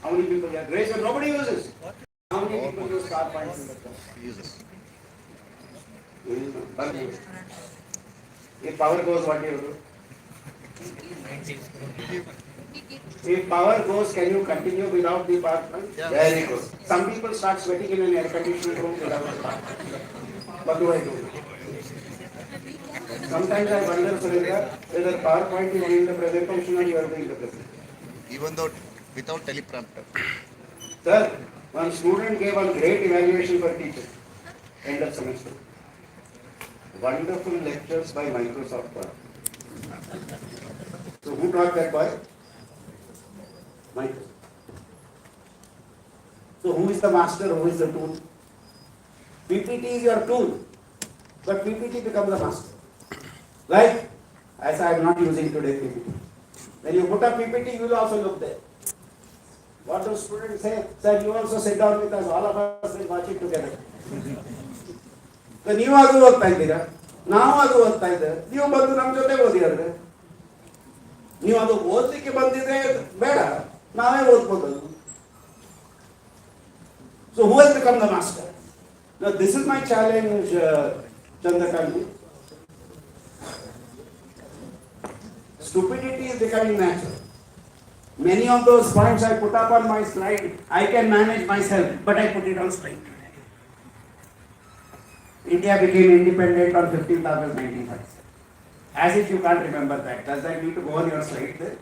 How many people get raise? Nobody uses. How many people use star points in the class? Uses. If power goes, what do you do? If power goes, can you continue without the power point? Yeah. Very good. Some people start sweating in an air conditioned room without the power. What do I do? Sometimes I wonder, Surendra, whether PowerPoint is doing the presentation or you are doing the presentation. Even though without teleprompter. Sir, one student gave a great evaluation for teacher. End of semester. Wonderful lectures by Microsoft Word. So who taught that boy? Microsoft. So who is the master? Who is the tool? PPT is your tool, but PPT becomes the master. Like, as I am not using today PPT. When you put up PPT, you will also look there. What do students say? Sir, you also sit down with us, all of us will watch it together. So ನೀವು ಅದು ಓದ್ತಾ ಇದ್ದೀರಾ, ನಾವು ಅದು ಓದ್ತಾ ಇದ್ದೇವೆ, ನೀವು ಬಂದು ನಮ್ಮ ಜೊತೆ ಓದಿದ್ರೆ ನೀವು ಅದು ಓದಲಿಕ್ಕೆ ಬಂದಿದ್ರೆ ಬೇಡ, ನಾವೇ ಓದ್ಬೋದು. So who has become the master? Now this is my challenge, Chandrakanti. Stupidity is becoming natural. Many of those points I put up on my slide, I can manage myself, but I put it on slide. India became independent on 15th August 1947. As if you can't remember that. Does that need to go on your slide there?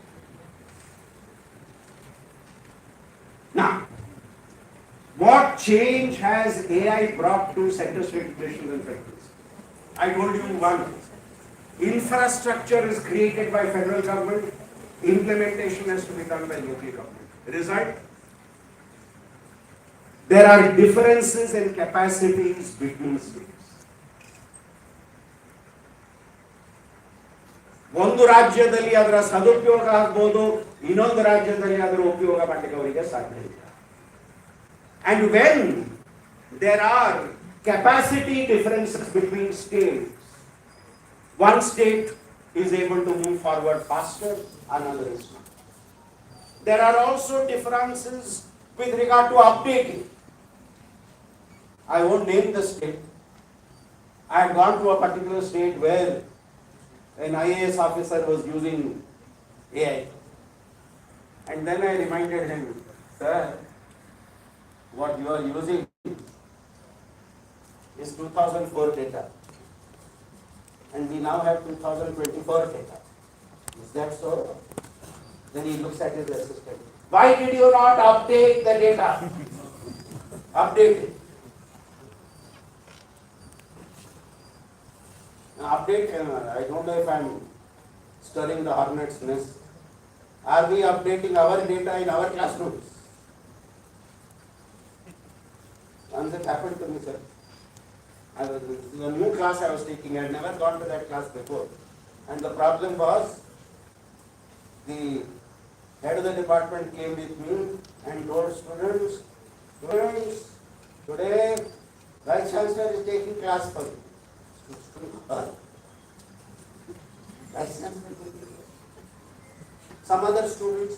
Now, what change has AI brought to center state relations and factories? I told you one. Infrastructure is created by federal government. Implementation has to be done by local government. Result? There are differences in capacities between states. ಒಂದು ರಾಜ್ಯದಲ್ಲಿ ಅದರ ಸದುಪಯೋಗ ಆಗಬಹುದು, ಇನ್ನೊಂದು ರಾಜ್ಯದಲ್ಲಿ ಅದರ ಉಪಯೋಗ ಮಾಡಲಿಕ್ಕೆ ಅವರಿಗೆ ಸಾಧ್ಯ ಇಲ್ಲ. And when there are capacity differences between states, one state is able to move forward faster, another is not. There are also differences with regard to updating. I won't name the state. I had gone to a particular state where an IAS officer was using AI. And then I reminded him, sir, what you are using is 2004 data. And we now have 2024 data. Is that so? Then he looks at his assistant. Why did you not update the data? Update it. Update, I don't know if I am stirring the hornet's nest. Are we updating our data in our classrooms? Once it happened to me, sir. The new class I was taking, I had never gone to that class before. And the problem was, the head of the department came with me and told students, today Vice Chancellor is taking class for you. Some other students,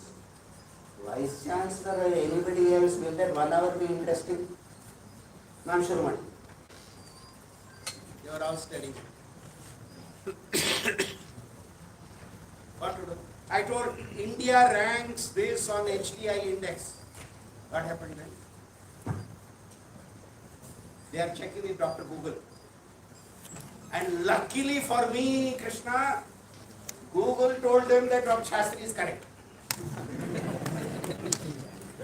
Vice Chancellor or anybody else, will that 1 hour be interesting? No, I'm sure one. You are all studying. What to do? I told India ranks based on HDI index. What happened then? They are checking with Dr. Google. And luckily for me, Krishna, Google told them that Dr. Shastri is correct.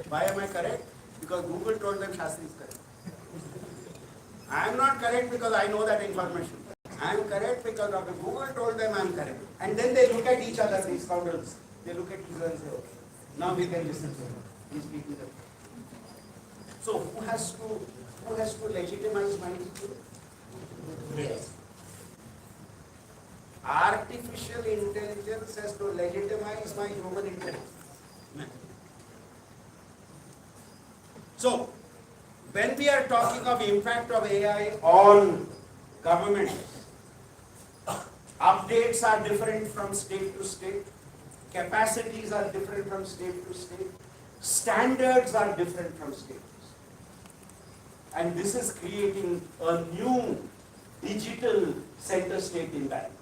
Why am I correct? Because Google told them Shastri is correct. I am not correct because I know that information. I am correct because Dr. Google told them I am correct. And then they look at each other, these scoundrels. They look at each other and say, okay, now we can listen to him. He's speaking the truth. So who has to legitimize my teaching? Yes. Artificial intelligence has to legitimize my human intellect. So, when we are talking of impact of AI on government, updates are different from state to state, capacities are different from state to state, standards are different from states. And this is creating a new digital center-state imbalance.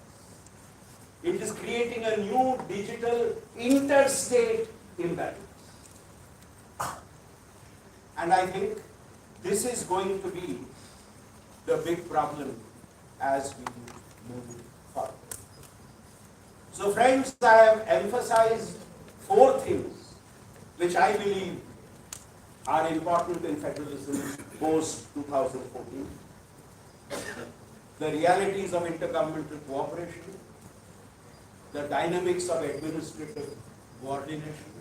It is creating a new digital interstate imbalance. And I think this is going to be the big problem as we move forward. So friends, I have emphasized 4 things which I believe are important in federalism post 2014. The realities of intergovernmental cooperation, the dynamics of administrative coordination,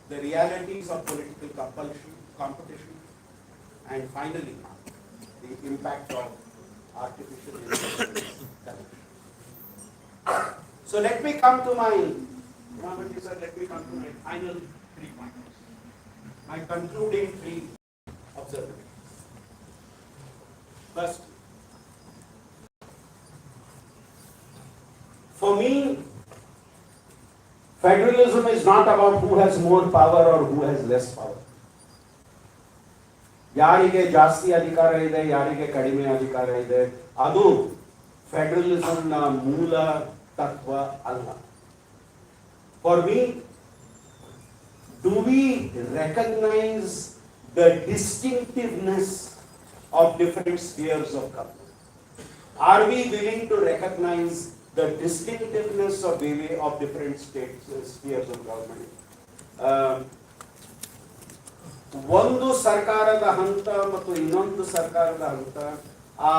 the realities of political competition, and finally, the impact of artificial intelligence. So let me come to my final 3 points, my concluding 3 observations. First, for me, federalism is not about who has more power or who has less power. ಯಾರಿಗೆ ಜಾಸ್ತಿ ಅಧಿಕಾರ ಇದೆ, ಯಾರಿಗೆ ಕಡಿಮೆ ಅಧಿಕಾರ ಇದೆ, ಅದು ಫೆಡರಲಿಸಂನ ಮೂಲ ತತ್ವ ಅಲ್ಲ. For me, do we recognize the distinctiveness of different spheres of government? Are we willing to recognize the distinctiveness of different spheres of government? ಒಂದು ಸರ್ಕಾರದ ಹಂತ ಮತ್ತು ಇನ್ನೊಂದು ಸರ್ಕಾರದ ಹಂತ, ಆ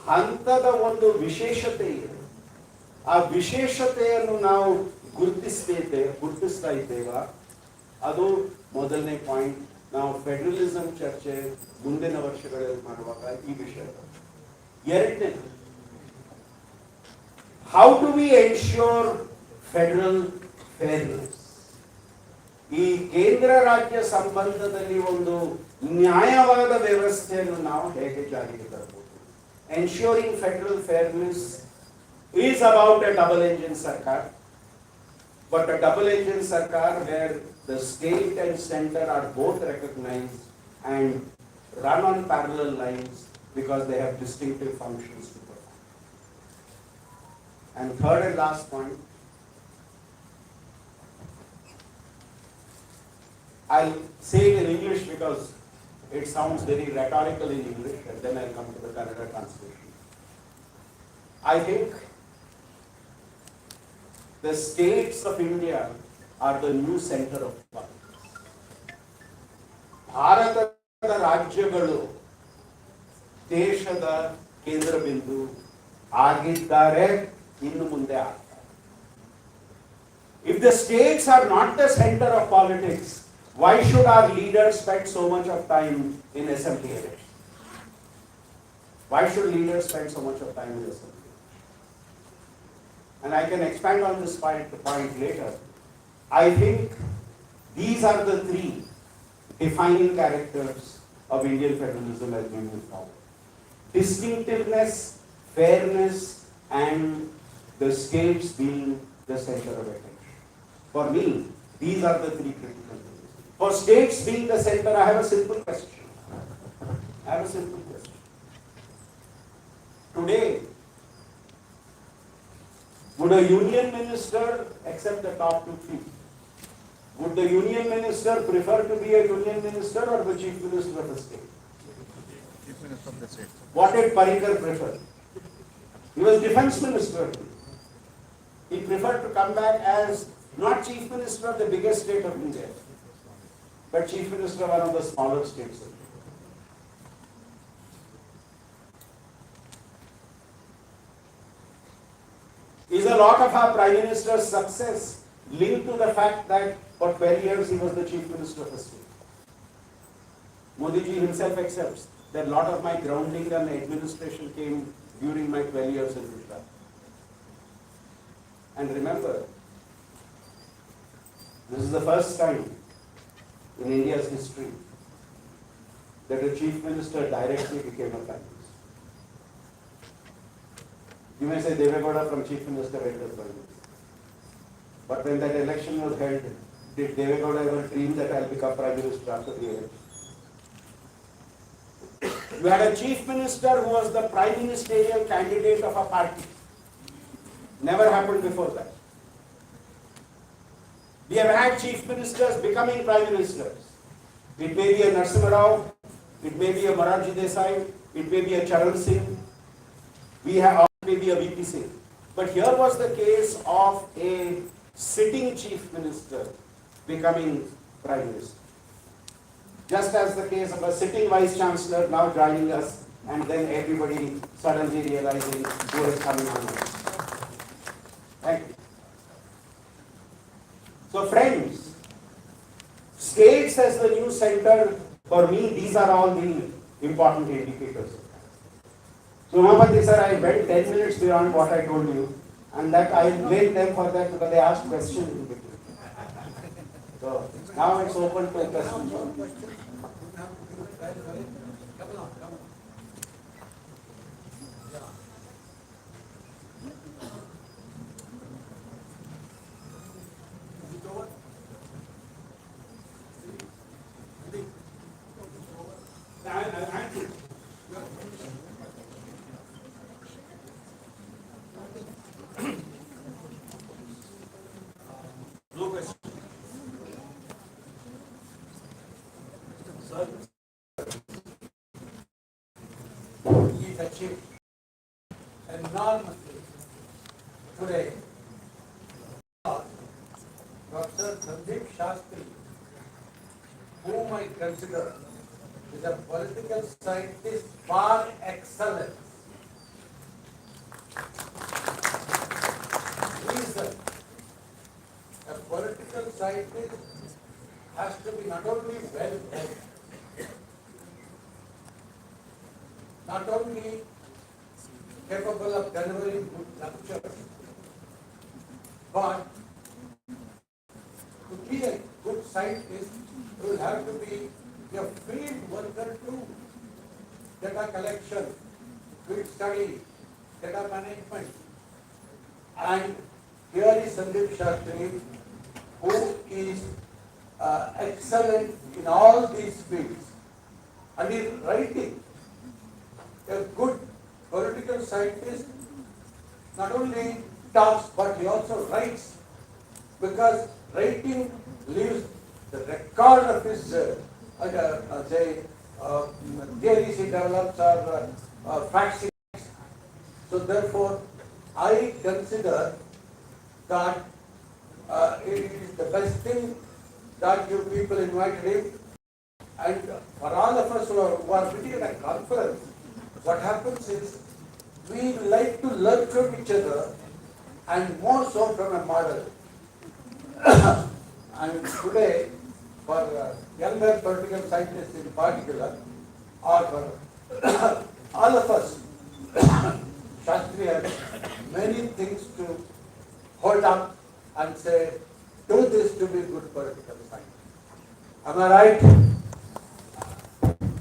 ಹಂತದ ಒಂದು ವಿಶೇಷತೆ ಇದೆ. ಆ ವಿಶೇಷತೆಯನ್ನು ನಾವು ಗುರುತಿಸ್ತಾ ಇದ್ದೇವಾ? ಅದು ಮೊದಲನೇ ಪಾಯಿಂಟ್. ನಾವು ಫೆಡರಲಿಸಂ ಚರ್ಚೆ ಮುಂದಿನ ವರ್ಷಗಳಲ್ಲಿ ಮಾಡುವಾಗ ಈ ವಿಷಯ. ಎರಡನೇ, how do we ensure federal fairness? ಈ ಕೇಂದ್ರ ರಾಜ್ಯ ಸಂಬಂಧದಲ್ಲಿ ಒಂದು ನ್ಯಾಯವಾದ ವ್ಯವಸ್ಥೆಯನ್ನು ನಾವು ಹೇಗೆ ಜಾರಿಗೆ ತರಬಹುದು? Ensuring federal fairness is about a double engine sarkar, but a double engine sarkar where the state and center are both recognized and run on parallel lines because they have distinctive functions to perform. And third and last point, I'll say it in English because it sounds very rhetorical in English, and then I'll come to the Kannada translation. I think the states of India are the new center of politics. ಭಾರತದ ರಾಜ್ಯಗಳು ದೇಶದ ಕೇಂದ್ರ ಬಿಂದು ಆಗಿದ್ದಾರೆ, ಇನ್ನು ಮುಂದೆ ಆಗ್ತಾರೆ. If the states are not the center of politics, why should our leaders spend so much of time in assembly elections? Why should leaders spend so much of time in assembly? And I can expand on this point later. I think these are the 3 defining characters of Indian federalism as we move forward. Distinctiveness, fairness, and the states being the center of attention. For me, these are the 3 critical things. For states being the center, I have a simple question. Today, would a union minister accept the top 2 feet? Would the union minister prefer to be a union minister or the chief minister of the state? Chief Minister of the state. What did Parrikar prefer? He was defense minister. He preferred to come back as not chief minister of the biggest state of India, but chief minister of one of the smaller states. Is a lot of our prime minister's success linked to the fact that for 12 years he was the chief minister of the state? Modi ji himself accepts that a lot of my grounding and administration came during my 12 years in Gujarat. And remember, this is the first time in India's history that a chief minister directly became a prime minister. You may say Devegowda from chief minister went to prime minister. But when that election was held, Did Devegowda ever dream that I'll become Prime Minister after the election? You had a Chief Minister who was the Prime Ministerial candidate of a party. Never happened before that. We have had Chief Ministers becoming Prime Ministers. It may be a Narasimha Rao, it may be a Morarji Desai, it may be a Charan Singh, or it may be a VP Singh. But here was the case of a sitting Chief Minister becoming Prime Minister. Just as the case of a sitting Vice Chancellor now joining us, and then everybody suddenly realizing who is coming on. Thank you. So friends, states as the new center, for me, these are all the important indicators. So Mahapati sir, I went 10 minutes beyond what I told you, and that I blame them for that because they asked questions in between. So now it's open to questions. He's achieved enormously today. Dr. Sandeep Shastri, whom I consider is a political scientist par excellence. Reason: a political scientist has to be not only well read, not only capable of delivering good lectures, but to be a good scientist, you will have to be a field worker too. Data collection, field study, data management. And here is Sandeep Shastri, who is excellent in all these fields. And is writing. A good political scientist not only talks but he also writes, because writing leaves the record of his theories he develops or facts. So therefore, I consider that it is the best thing that you people invited him. And for all of us who are meeting at a conference, what happens is we like to learn from each other, and more so from a model. And today, for younger political scientists in particular, or for all of us, Shastri has many things to hold up and say, do this to be good political science. Am I right?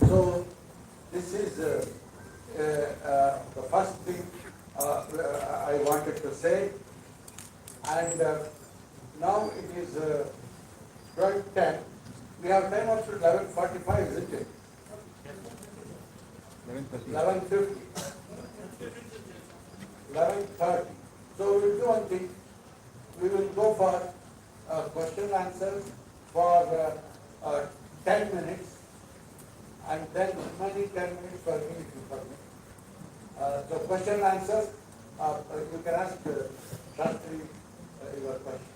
So, this is the first thing I wanted to say. And now it is 12:10. We have time up to 11:45, isn't it? 11:50. 11:30. So we will do one thing. We will go for question and answers for 10 minutes, and then remaining 10 minutes for me if you permit. So question and answers, you can ask Shastri your question.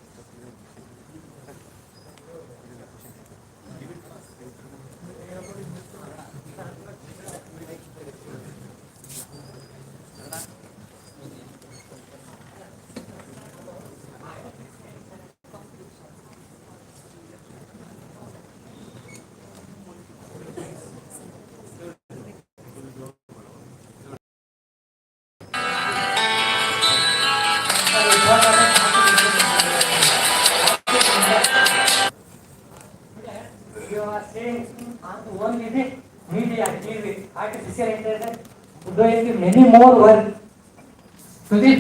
You are saying only the media, TV, artificial intelligence, doing many more work to the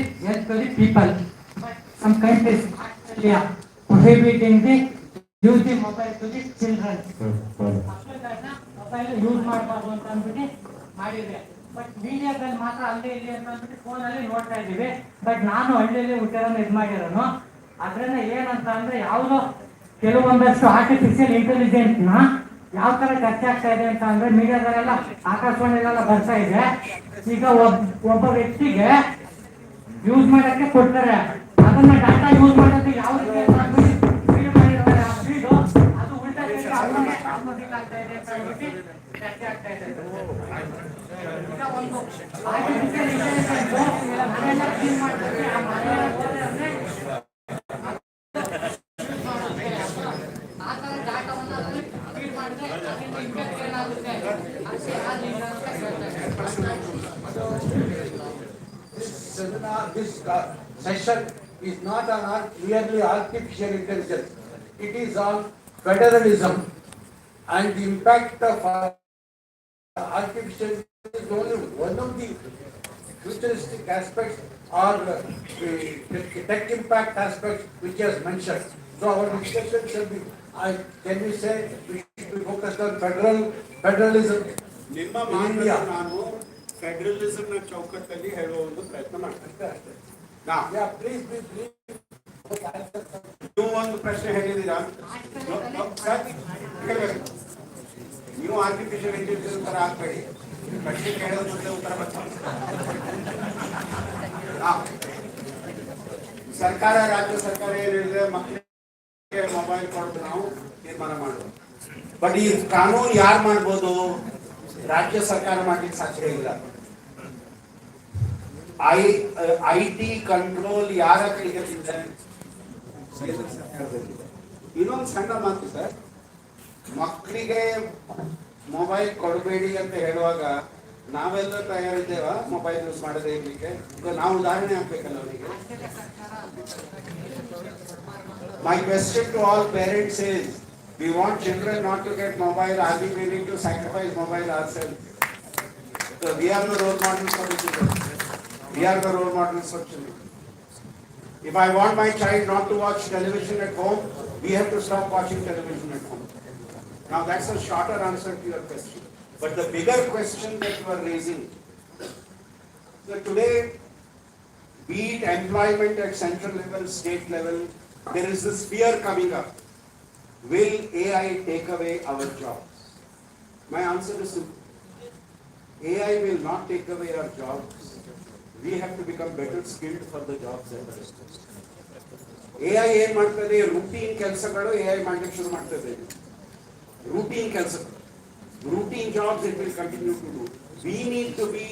people. But some countries actually are prohibiting the use the mobile to the children. ಮಕ್ಕಳನ್ನ mobile use ಮಾಡಬಾರ್ದು ಅಂತ ಅಂದ್ಬಿಟ್ಟು ಮಾಡಿದ್ರೆ, but ಮೀಡಿಯಾದಲ್ಲಿ ಮಾತ್ರ ಅಲ್ಲಿ ಇಲ್ಲಿ ಅಂತ ಅಂದ್ಬಿಟ್ಟು ಫೋನಲ್ಲಿ ನೋಡ್ತಾ ಇದ್ದೀವಿ. ಬಟ್ ನಾನು ಹಳ್ಳಿಯಲ್ಲಿ ಹುಟ್ಟಿರೋನು ಇದು ಮಾಡಿರೋನು. ಅದರಿಂದ ಏನಂತ ಅಂದ್ರೆ ಯಾವುದೋ ಕೆಲವೊಂದಷ್ಟು ಆರ್ಟಿಫಿಷಿಯಲ್ ಇಂಟೆಲಿಜೆನ್ಸ್ ನ ಯಾವ ತರ ಚರ್ಚೆ ಆಗ್ತಾ ಇದೆ ಅಂತ ಅಂದ್ರೆ ಮೀಡಿಯಾದಲ್ಲೆಲ್ಲ ಆಕಾಶವಾಣಿಲೆಲ್ಲ ಬರ್ತಾ ಇದೆ. ಈಗ ಒಬ್ಬ ವ್ಯಕ್ತಿಗೆ ಯೂಸ್ ಮಾಡಕ್ಕೆ ಕೊಡ್ತಾರೆ, ಅದನ್ನ ಡಾಟಾ ಯೂಸ್ ಮಾಡೋದು ಯಾವ ರೀತಿ ಅಂತ ಅಂದ್ಬಿಟ್ಟು ಫೀಡ್ ಮಾಡಿದ್ದಾರೆ. ಆ ಫೀಡ್ ಅದು ಉಲ್ಟಾ ಆಗ್ತಾ ಇದೆ ಅಂತ ಹೇಳ್ಬಿಟ್ಟು ಚರ್ಚೆ ಆಗ್ತಾ ಇದೆ. ಈಗ ಒಂದು ಆರ್ಟಿಫಿಷಿಯಲ್ ಇಂಟೆಲಿಜೆನ್ಸ್ ಮನೆಯೆಲ್ಲ ಕ್ಲೀನ್ ಮಾಡ್ತಾರೆ, ಆ ಮನೆಯೆಲ್ಲ ಹೋದ್ರೆ ಅಂದ್ರೆ ಆ ತರ ಡಾಟಾವನ್ನ ಫೀಡ್ ಮಾಡಿದ್ರೆ ಅದರಿಂದ ಇಂಪ್ಯಾಕ್ಟ್ ಏನಾಗುತ್ತೆ ಅದಕ್ಕೆ ಆ This session is not on merely artificial intelligence. It is on federalism and the impact of artificial intelligence is only one of the futuristic aspects or tech impact aspects which is mentioned. So our discussion should be, can we say we should be focused on federalism ನಿಮ್ಮ in ಮಾತನ್ನು India. ನಾನು federalism ನ ಚೌಕಟ್ಟಲ್ಲಿ ಹೇಳುವ ಒಂದು ಪ್ರಯತ್ನ ಮಾಡ್ತೇನೆ. Yeah, please be brief. ನೀವು ಒಂದು ಪ್ರಶ್ನೆ ಹೇಳಿದ್ದೀರಾ ಸರ್, ಕೇಳಬೇಕು. ನೀವು ಆರ್ಟಿಫಿಷಿಯಲ್ ಇಂಟೆಲಿಜೆನ್ಸ್ ಉತ್ತರ ಹಾಕ್ಬೇಡಿ, ಪ್ರಶ್ನೆ ಕೇಳೋದ್ರ ಮುಂದೆ ಉತ್ತರ ಬರ್ತಾರೆ. ಸರ್ಕಾರ, ರಾಜ್ಯ ಸರ್ಕಾರ ಏನ್ ಹೇಳಿದ್ರೆ ಮಕ್ಕಳಿಗೆ ಮೊಬೈಲ್ ಕೊಡೋದು ನಾವು ತೀರ್ಮಾನ ಮಾಡೋದು. ಬಟ್ ಈ ಕಾನೂನು ಯಾರು ಮಾಡ್ಬೋದು? ರಾಜ್ಯ ಸರ್ಕಾರ ಮಾಡ್ಲಿಕ್ಕೆ ಸಾಧ್ಯ ಇಲ್ಲ. ಐಟಿ ಕಂಟ್ರೋಲ್ ಯಾರ ಕೈಗೆ ಇದೆ? ಇನ್ನೊಂದು ಸಣ್ಣ ಮಾತು ಸರ್, ಮಕ್ಕಳಿಗೆ ಮೊಬೈಲ್ ಕೊಡಬೇಡಿ ಅಂತ ಹೇಳುವಾಗ ನಾವೆಲ್ಲ ತಯಾರಿದ್ದೇವ ಮೊಬೈಲ್ ಯೂಸ್ ಮಾಡದೇ ಇರ್ಲಿಕ್ಕೆ? ನಾವು ಉದಾಹರಣೆ ಹಾಕ್ಬೇಕಲ್ಲ ಅವರಿಗೆ. My question to all parents is, we want children not to get mobile. Are we willing to sacrifice mobile ourselves? So we are the role models for the children. We are the role models for children. If I want my child not to watch television at home, we have to stop watching television at home. Now that's a shorter answer to your question. But the bigger question that you are raising, so today, be it employment at central level, state level, there is this fear coming up. Will AI take away our jobs? My answer is simple. AI will not take away our jobs. We have to become better skilled for the jobs that are responsible. AI ಏನ್ ಮಾಡ್ತದೆ? Routine ಕೆಲಸಗಳು AI ಮಾಡಲಿಕ್ಕೆ ಶುರು ಮಾಡ್ತದೆ. Routine ಕೆಲಸಗಳು, routine jobs it will continue to do. We need to be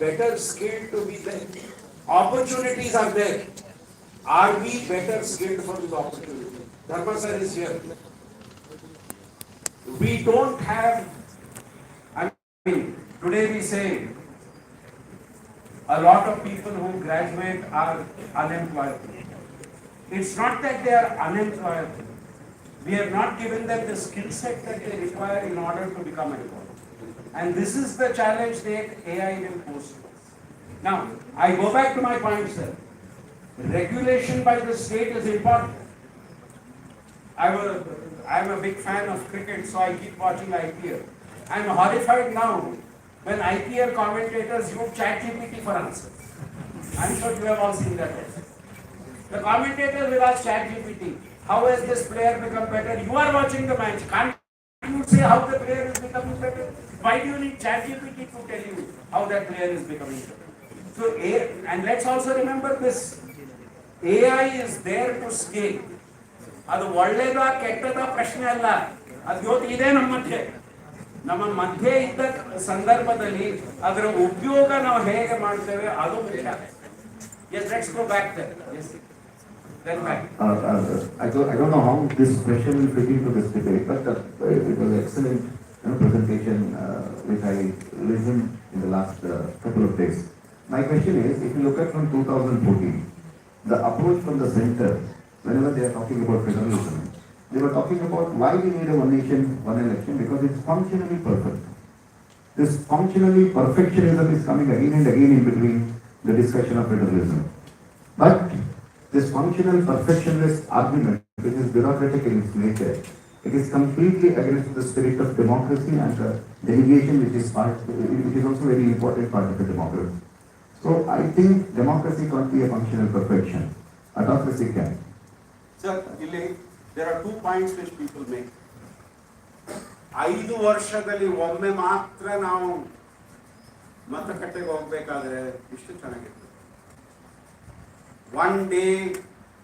better skilled to be there. Opportunities are there. Are we better skilled for this opportunity? Dharma sir is here. We don't have, I mean, today we say a lot of people who graduate are unemployed. It's not that they are unemployed. We have not given them the skill set that they require in order to become employed. And this is the challenge that AI will pose to us. Now, I go back to my point, sir. Regulation by the state is important. I'm a big fan of cricket, so I keep watching IPL. I'm horrified now when IPL commentators use ChatGPT for answers. I'm sure you have all seen that. The commentator will ask ChatGPT, how has this player become better? You are watching the match. Can't you say how the player is becoming better? Why do you need ChatGPT to tell you how that player is becoming better? So, and let's also remember this. AI is there to scale. ಅದು ಒಳ್ಳೇದ ಕೆಟ್ಟದ ಪ್ರಶ್ನೆ ಅಲ್ಲ, ಅದು ಇವತ್ತು ಇದೆ ನಮ್ಮ ಮಧ್ಯೆ ಇದ್ದ ಸಂದರ್ಭದಲ್ಲಿ ಅದರ ಉಪಯೋಗ ನಾವು ಹೇಗೆ ಮಾಡ್ತೇವೆ ಅದು ಮುಖ್ಯ. Yes, let's go back there. Yes. Then back. I don't know how this question will fit into this debate, but it was an excellent presentation which I listened in the last couple of days. My question is, if you look at from 2014, the approach from the center, whenever they are talking about federalism, they were talking about why we need a one nation, one election, because it's functionally perfect. This functionally perfectionism is coming again and again in between the discussion of federalism. But this functional perfectionist argument which is bureaucratic in its nature. It is completely against the spirit of democracy and the delegation, which is also very important part of the democracy. So I think democracy can't be a functional perfection. Autocracy can. Sir, there are 2 points which people make. 5 ವರ್ಷದಲ್ಲಿ ಒಮ್ಮೆ ಮಾತ್ರ ನಾವು ಮತಗಟ್ಟೆಗೆ ಹೋಗ್ಬೇಕಾದ್ರೆ ಇಷ್ಟು ಚೆನ್ನಾಗಿರ್ತದೆ. 1 day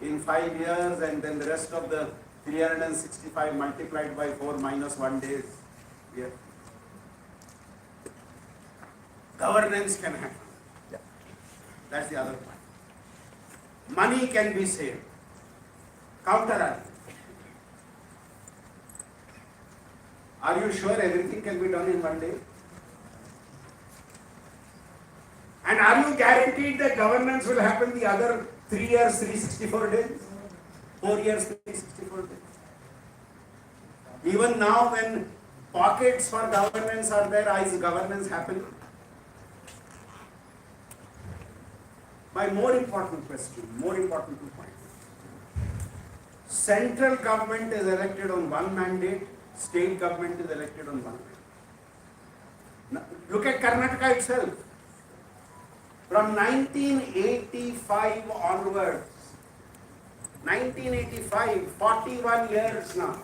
in 5 years and then the rest of the 365 multiplied by 4 minus 1 days. Yeah. Governance can happen. Yeah. That's the other point. Money can be saved. Counter argument. Are you sure everything can be done in 1 day? And are you guaranteed that governance will happen the other 3 years, 364 days? 4 years, 364 days? Even now when pockets for governance are there, is governance happening? My more important question, more important 2 points. Central government is elected on 1 mandate, state government is elected on 1 mandate. Now, look at Karnataka itself. From 1985 onwards, 1985, 41 years now,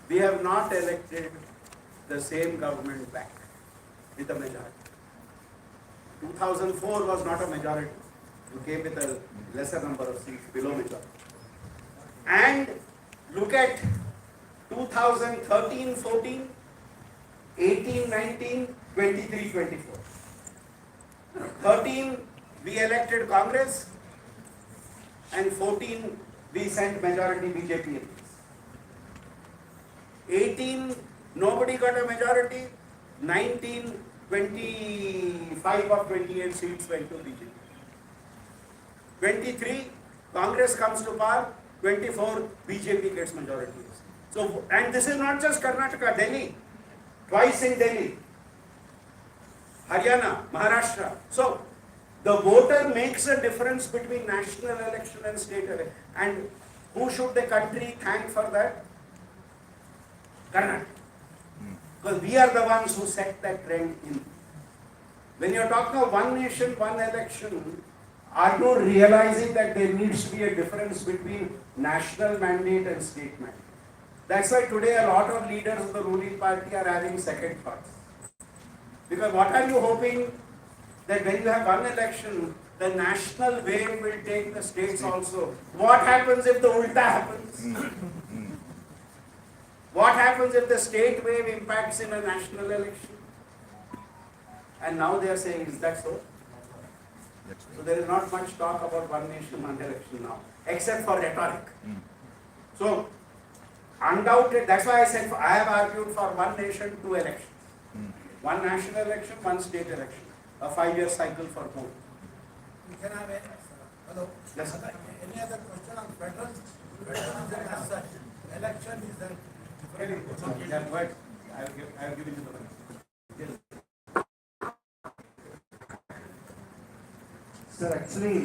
we have not elected the same government back with a majority. 2004 was not a majority. You came with a lesser number of seats, below majority. And look at 2013-14, 18-19, 23-24. 13, we elected Congress, and 14, we sent majority BJP MPs. 18, nobody got a majority. 19, 25 of 28 seats went to BJP. 23, Congress comes to power. 24, BJP gets majority. So, and this is not just Karnataka, Delhi, twice in Delhi, Haryana, Maharashtra. So, the voter makes a difference between national election and state election. And who should the country thank for that? Karnataka. Because we are the ones who set that trend in. When you are talking of 1 nation, 1 election, are you realizing that there needs to be a difference between national mandate and state mandate? That's why today a lot of leaders of the ruling party are having second thoughts. Because what are you hoping? That when you have 1 election, the national wave will take the states also. What happens if the ulta happens? What happens if the state wave impacts in a national election? And now they are saying, is that so? So there is not much talk about 1 nation, 1 election now, except for rhetoric. So, undoubted, that's why I said I have argued for 1 nation, 2 elections. 1 national election, 1 state election. A 5-year cycle for both. You can have hello. Yes. Any other question on federalism as such? Election is a different. Yeah, go ahead. I will give you the money. Sir actually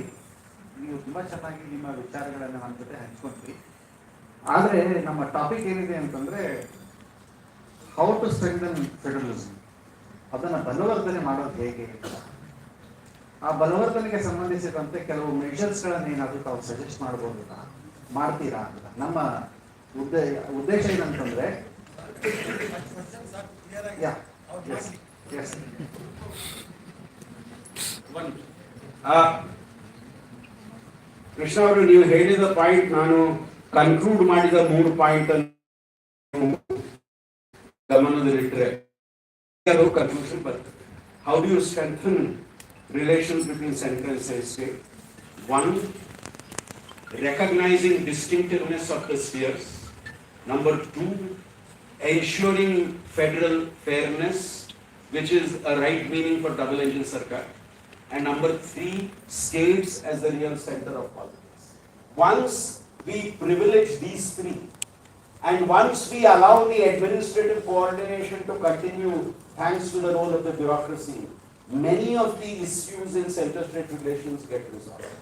ನೀವು ತುಂಬ ಚೆನ್ನಾಗಿ ನಿಮ್ಮ ವಿಚಾರಗಳನ್ನು ನಮ್ಮ ಜೊತೆ ಹಂಚ್ಕೊಂಡ್ರಿ. ಆದರೆ ನಮ್ಮ topic ಏನಿದೆ ಅಂತಂದರೆ ಹೌ ಟು ಸ್ಟ್ರೆಂಥನ್ ಫೆಡರಲಿಸಮ್, ಅದನ್ನು ಬಲವರ್ಧನೆ ಮಾಡೋದು ಹೇಗೆ ಅಂತ. ಆ ಬಲವರ್ಧನೆಗೆ ಸಂಬಂಧಿಸಿದಂತೆ ಕೆಲವು ಮೆಷರ್ಸ್ಗಳನ್ನು ಏನಾದರೂ ತಾವು ಸಜೆಸ್ಟ್ ಮಾಡ್ಬೋದಿಲ್ಲ, ಮಾಡ್ತೀರಾ ಅಂತ. ನಮ್ಮ ಉದ್ದೇಶ ಏನಂತಂದರೆ ಕೃಷ್ಣ ಅವರು ನೀವು ಹೇಳಿದ ಪಾಯಿಂಟ್ ನಾನು ಕನ್ಕ್ಲೂಡ್ ಮಾಡಿದ 3 ಪಾಯಿಂಟ್ ಗಮನದಲ್ಲಿಟ್ಟರೆ ಕನ್ಕ್ಲೂಷನ್ ಬರ್ತದೆ. How do you strengthen relations between central and state? 1, recognizing distinctiveness of the spheres. Number 2, ensuring federal fairness, which is a right meaning for double engine sarkar. And number 3, states as the real center of politics. Once we privilege these 3, and once we allow the administrative coordination to continue thanks to the role of the bureaucracy, many of the issues in center-state relations get resolved.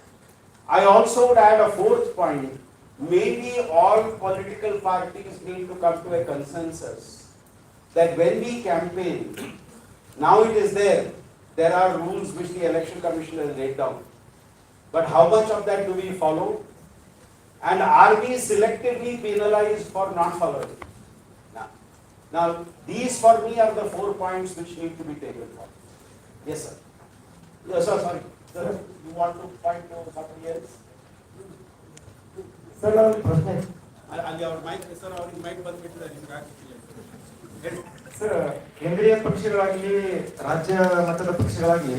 I also would add a fourth point. Maybe all political parties need to come to a consensus that when we campaign, now it is there are rules which the election commission has laid down. But how much of that do we follow? And are we selectively penalized for not following? Now, these for me are the 4 points which need to be taken for. Yes, sir. Yes, sir, sorry. Sir, you want to point to somebody else? Sir ನಾನು ಪ್ರಶ್ನೆ ಅಲ್ಲಿ ಅವ್ರ mic sir ಅವ್ರಿಗೆ mic ಬಂದ್ಬಿಟ್ಟಿದೆ ನಿಮ್ಗೆ ಹಾಕಿಲ್ಲ. Sir ಕೇಂದ್ರೀಯ ಪಕ್ಷಗಳಾಗಲಿ ರಾಜ್ಯ ಮಟ್ಟದ ಪಕ್ಷಗಳಾಗಲಿ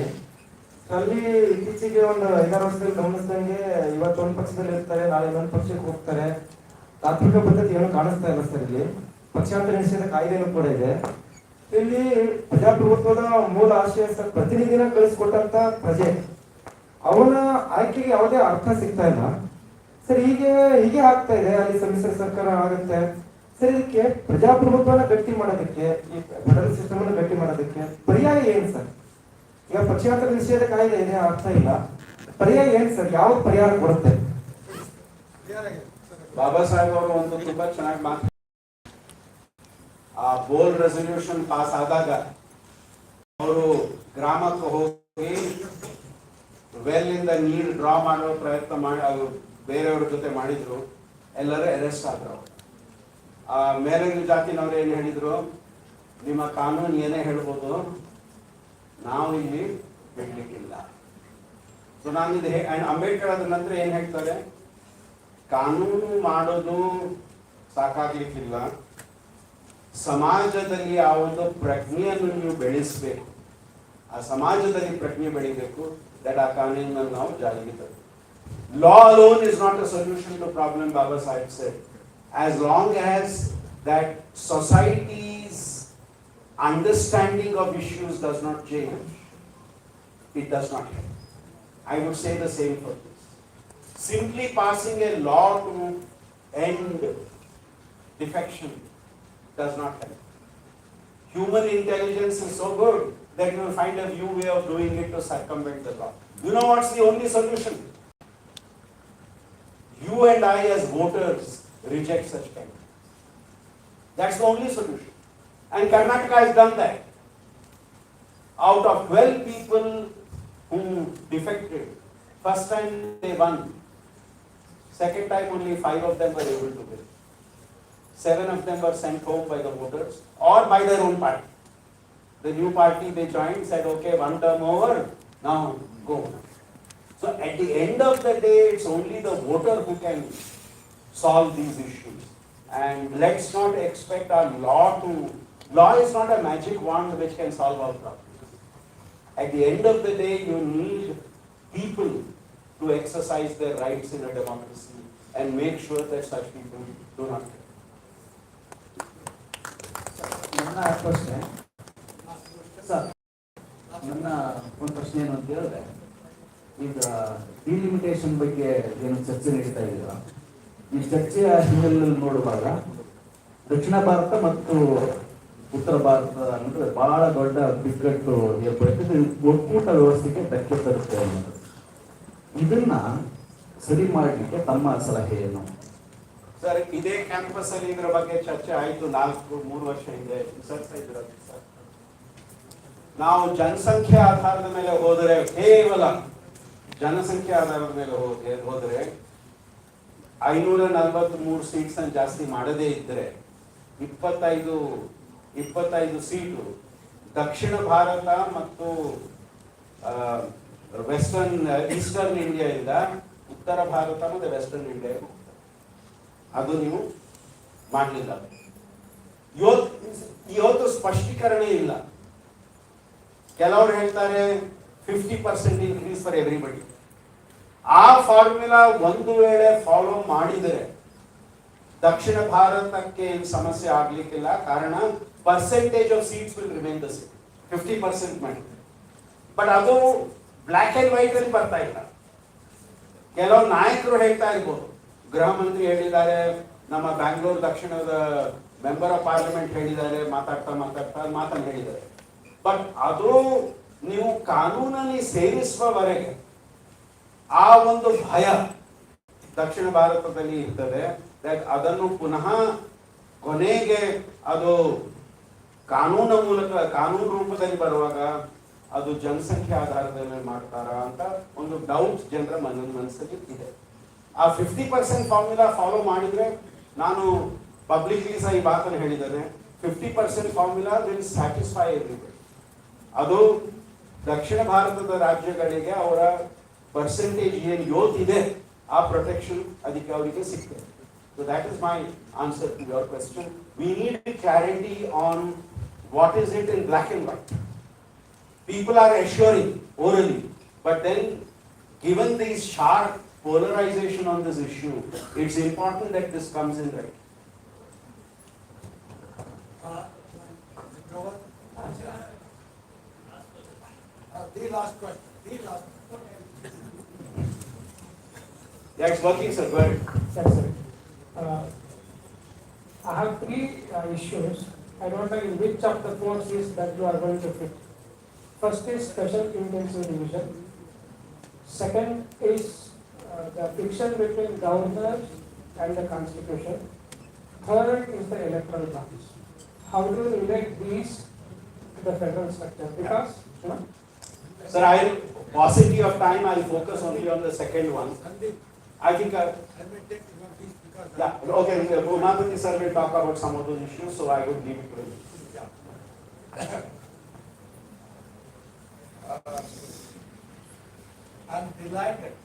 ಅಲ್ಲಿ ಇತ್ತೀಚೆಗೆ ಒಂದು 5-6 ವರ್ಷದಲ್ಲಿ ಗಮನಿಸಿದಂಗೆ ಇವತ್ತು ಒಂದು ಪಕ್ಷದಲ್ಲಿ ಇರ್ತಾರೆ, ನಾಳೆ ಇನ್ನೊಂದು ಪಕ್ಷಕ್ಕೆ ಹೋಗ್ತಾರೆ. ತಾತ್ವಿಕ ಪದ್ಧತಿ ಏನು ಕಾಣಿಸ್ತಾ ಇಲ್ಲ ಸರ್. ಇಲ್ಲಿ ಪಕ್ಷಾಂತರ ನಿಷೇಧ ಕಾಯ್ದೆನೂ ಕೂಡ ಇದೆ. ಇಲ್ಲಿ ಪ್ರಜಾಪ್ರಭುತ್ವದ ಮೂಲ ಆಶಯ ಸರ್, ಪ್ರತಿನಿಧಿನ ಕಳಿಸ್ಕೊಟ್ಟಂತ ಪ್ರಜೆ ಅವನ ಆಯ್ಕೆಗೆ ಯಾವುದೇ ಅರ್ಥ ಸಿಗ್ತಾ ಇಲ್ಲ ಸರ್. ಹೀಗೆ ಆಗ್ತಾ ಇದೆ. ಅಲ್ಲಿ ಸಮ್ಮಿಶ್ರ ಸರ್ಕಾರ ಆಗುತ್ತೆ ಸರ್. ಇದಕ್ಕೆ ಪ್ರಜಾಪ್ರಭುತ್ವನ ಗಟ್ಟಿ ಮಾಡೋದಕ್ಕೆ, ಈ ಫೆಡರಲ್ ಸಿಸ್ಟಮ್ ಅನ್ನು ಗಟ್ಟಿ ಮಾಡೋದಕ್ಕೆ ಪರ್ಯಾಯ ಏನು ಸರ್? ಈಗ ಪಕ್ಷಾಂತರ ನಿಷೇಧ ಕಾಯ್ದೆ ಇದೆ, ಅರ್ಥ ಇಲ್ಲ. ಪರ್ಯಾಯ ಏನು ಸರ್? ಯಾವ ಪರಿಹಾರ ಕೊಡುತ್ತೆ? ಬಾಬಾ ಸಾಹೇಬ್ ಅವರು ಒಂದು ತುಂಬಾ ಚೆನ್ನಾಗಿ ಮಾತು, ಆ ಬೋಲ್ ರೆಸಲ್ಯೂಷನ್ ಪಾಸ್ ಆದಾಗ ಅವರು ಗ್ರಾಮಕ್ಕೆ ಹೋಗಿ ವೆಲ್ ಇಂದ ನೀರು ಡ್ರಾ ಮಾಡೋ ಪ್ರಯತ್ನ ಮಾಡಿ ಅವರು ಬೇರೆಯವ್ರ ಜೊತೆ ಮಾಡಿದ್ರು. ಎಲ್ಲರೂ ಅರೆಸ್ಟ್ ಆದ್ರು. ಆ ಮೇಲಿನ ಜಾತಿನವ್ರು ಏನು ಹೇಳಿದ್ರು, ನಿಮ್ಮ ಕಾನೂನು ಏನೇ ಹೇಳ್ಬೋದು, ನಾವು ಇಲ್ಲಿ ಬಿಡ್ಲಿಕ್ಕಿಲ್ಲ. ಸೊ ನಾನು ಇದು ಅಂಬೇಡ್ಕರ್ ಆದ ನಂತರ ಏನ್ ಹೇಳ್ತಾರೆ, ಕಾನೂನು ಮಾಡೋದು ಸಾಕಾಗ್ಲಿಕ್ಕಿಲ್ಲ, ಸಮಾಜದಲ್ಲಿ ಆ ಒಂದು ಪ್ರಜ್ಞೆಯನ್ನು ನೀವು ಬೆಳೆಸಬೇಕು. ಆ ಸಮಾಜದಲ್ಲಿ ಪ್ರಜ್ಞೆ ಬೆಳಿಬೇಕು. ದಟ್ ಆ ಕಾನೂನನ್ನು ನಾವು ಜಾರಿಗೆ ತರಬೇಕು. Law alone is not a solution to problem, Baba Sahib said. As long as that society's understanding of issues does not change, it does not help. I would say the same for this. Simply passing a law to end defection does not help. Human intelligence is so good that you will find a new way of doing it to circumvent the law. You know what's the only solution? You and I as voters reject such kind. That's the only solution. And Karnataka has done that. Out of 12 people who defected, first time they won. Second time only 5 of them were able to win. 7 of them were sent home by the voters or by their own party. The new party they joined said, okay, one term over, now go. So at the end of the day, it's only the voter who can solve these issues. And let's not expect our law is not a magic wand which can solve all problems. At the end of the day, you need people to exercise their rights in a democracy and make sure that such people do not. ನನ್ನ ಪ್ರಶ್ನೆ sir, ನನ್ನ ಒಂದು ಪ್ರಶ್ನೆ ಏನು ಅಂತ ಹೇಳಿದ್ರೆ, ಈಗ delimitation ಬಗ್ಗೆ ಏನು ಚರ್ಚೆ ನಡೀತಾ ಇದೆಯಲ್ಲ, ಈ ಚರ್ಚೆಯ ಹಿನ್ನೆಲೆಯಲ್ಲಿ ನೋಡುವಾಗ ದಕ್ಷಿಣ ಭಾರತ ಮತ್ತು ಉತ್ತರ ಭಾರತ ಅಂದ್ರೆ ಬಹಳ ದೊಡ್ಡ ಬಿಕ್ಕಟ್ಟು ಏರ್ಪಡುತ್ತೆ. ಒಕ್ಕೂಟ ವ್ಯವಸ್ಥೆಗೆ ಧಕ್ಕೆ ತರುತ್ತೆ ಅನ್ನೋದು. ಇದನ್ನ ಸರಿ ಮಾಡಲಿಕ್ಕೆ ತಮ್ಮ ಸಲಹೆ ಏನು? ಸರ್, ಇದೇ ಕ್ಯಾಂಪಸ್ ಅಲ್ಲಿ ಇದರ ಬಗ್ಗೆ ಚರ್ಚೆ ಆಯಿತು 3 ವರ್ಷ ಹಿಂದೆ. ನಾವು ಜನಸಂಖ್ಯೆ ಆಧಾರದ ಮೇಲೆ ಹೋದರೆ, ಕೇವಲ ಜನಸಂಖ್ಯೆ ಆಧಾರದ ಮೇಲೆ ಹೋದರೆ 543 ಸೀಟ್ಸ್ ಅನ್ನು ಜಾಸ್ತಿ ಮಾಡದೇ ಇದ್ದರೆ 25 ಸೀಟು ದಕ್ಷಿಣ ಭಾರತ ಮತ್ತು ವೆಸ್ಟರ್ನ್ ಈಸ್ಟರ್ನ್ ಇಂಡಿಯಾದಿಂದ ಉತ್ತರ ಭಾರತ ಮತ್ತು ವೆಸ್ಟರ್ನ್ ಇಂಡಿಯಾ, ಅದು ನೀವು ಮಾಡಲಿಲ್ಲ. ಇವತ್ತು ಸ್ಪಷ್ಟೀಕರಣ ಇಲ್ಲ. ಕೆಲವರು ಹೇಳ್ತಾರೆ 50% ಇನ್ಕ್ರೀಸ್ ಫಾರ್ ಎವ್ರಿಬಡಿ. ಆ ಫಾರ್ಮುಲಾ ಒಂದು ವೇಳೆ ಫಾಲೋ ಮಾಡಿದರೆ ದಕ್ಷಿಣ ಭಾರತಕ್ಕೆ ಸಮಸ್ಯೆ ಆಗ್ಲಿಕ್ಕಿಲ್ಲ. ಕಾರಣ percentage of seats will remain the same, 50% ಮಾಡಿ. ಬಟ್ ಅದು ಬ್ಲ್ಯಾಕ್ ಅಂಡ್ ವೈಟ್ ಅಲ್ಲಿ ಬರ್ತಾ ಇಲ್ಲ. ಕೆಲವು ನಾಯಕರು ಹೇಳ್ತಾ ಇರ್ಬೋದು, ಗೃಹ ಮಂತ್ರಿ ಹೇಳಿದ್ದಾರೆ, ನಮ್ಮ ಬ್ಯಾಂಗ್ಳೂರು ದಕ್ಷಿಣದ ಮೆಂಬರ್ ಆಫ್ ಪಾರ್ಲಿಮೆಂಟ್ ಹೇಳಿದ್ದಾರೆ, ಮಾತನ್ನು ಹೇಳಿದ್ದಾರೆ. ಬಟ್ ಅದು ನೀವು ಕಾನೂನಲ್ಲಿ ಸೇರಿಸುವವರೆಗೆ ಆ ಒಂದು ಭಯ ದಕ್ಷಿಣ ಭಾರತದಲ್ಲಿ ಇರ್ತದೆ. ಅದನ್ನು ಪುನಃ ಕೊನೆಗೆ ಅದು ಕಾನೂನು ರೂಪದಲ್ಲಿ ಬರುವಾಗ ಅದು ಜನಸಂಖ್ಯೆ ಆಧಾರದ ಮೇಲೆ ಮಾಡ್ತಾರಾ ಅಂತ ಒಂದು ಡೌಟ್ ಜನರ ಮನಸ್ಸಲ್ಲಿ ಇದೆ. ಆ 50% ಫಾರ್ಮುಲಾ ಫಾಲೋ ಮಾಡಿದ್ರೆ, ನಾನು ಪಬ್ಲಿಕ್ಲಿ ಸಹ ಈ ಮಾತನ್ನು ಹೇಳಿದ್ದೇನೆ, 50% ಫಾರ್ಮುಲಾ ವಿಲ್ ಸ್ಯಾಟಿಸ್ಫೈ ಎವ್ರಿಬಡಿ. ಅದು ದಕ್ಷಿಣ ಭಾರತದ ರಾಜ್ಯಗಳಿಗೆ ಅವರ ಪರ್ಸೆಂಟೇಜ್ ಏನು ಯೋತ್ ಇದೆ ಆ ಪ್ರೊಟೆಕ್ಷನ್ ಅದಕ್ಕೆ ಅವರಿಗೆ ಸಿಗ್ತದೆ. So that is my answer to your question. We need clarity on what is it in black and white. People are assuring orally, but then given this sharp polarization on this issue, it's important that this comes in right. The last question. Yeah, it's working, sir. Go ahead. Yes, sir. I have three issues. I don't know in which of the four is that you are going to fit. First is special intensive division. Second is the friction between governor and the constitution. Third is the electoral bonds. How do you relate these to the federal structure? Because, Sir, paucity of time, I'll focus only on the second one. I think, I may take one of these because yeah, okay, Umabati sir will talk about some of those issues, so I would leave it to him. I'm delighted.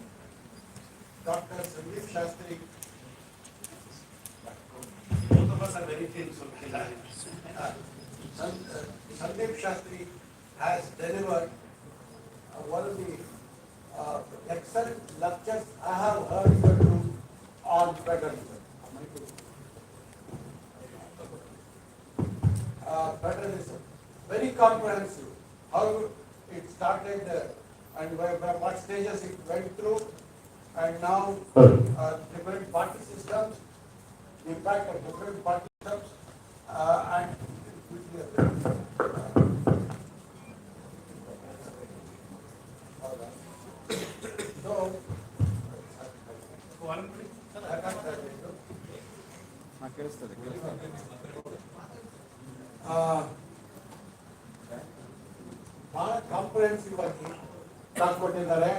Dr. Sandeep Shastri, Both of us are very thin, so Sandeep Shastri has delivered one of the excellent lectures I have heard you do on federalism. Federalism, very comprehensive. How it started and what stages it went through, and now different party systems, the impact of different party systems, and so ಬಹಳ comprehensive ಆಗಿ ತಂದುಕೊಟ್ಟಿದ್ದಾರೆ.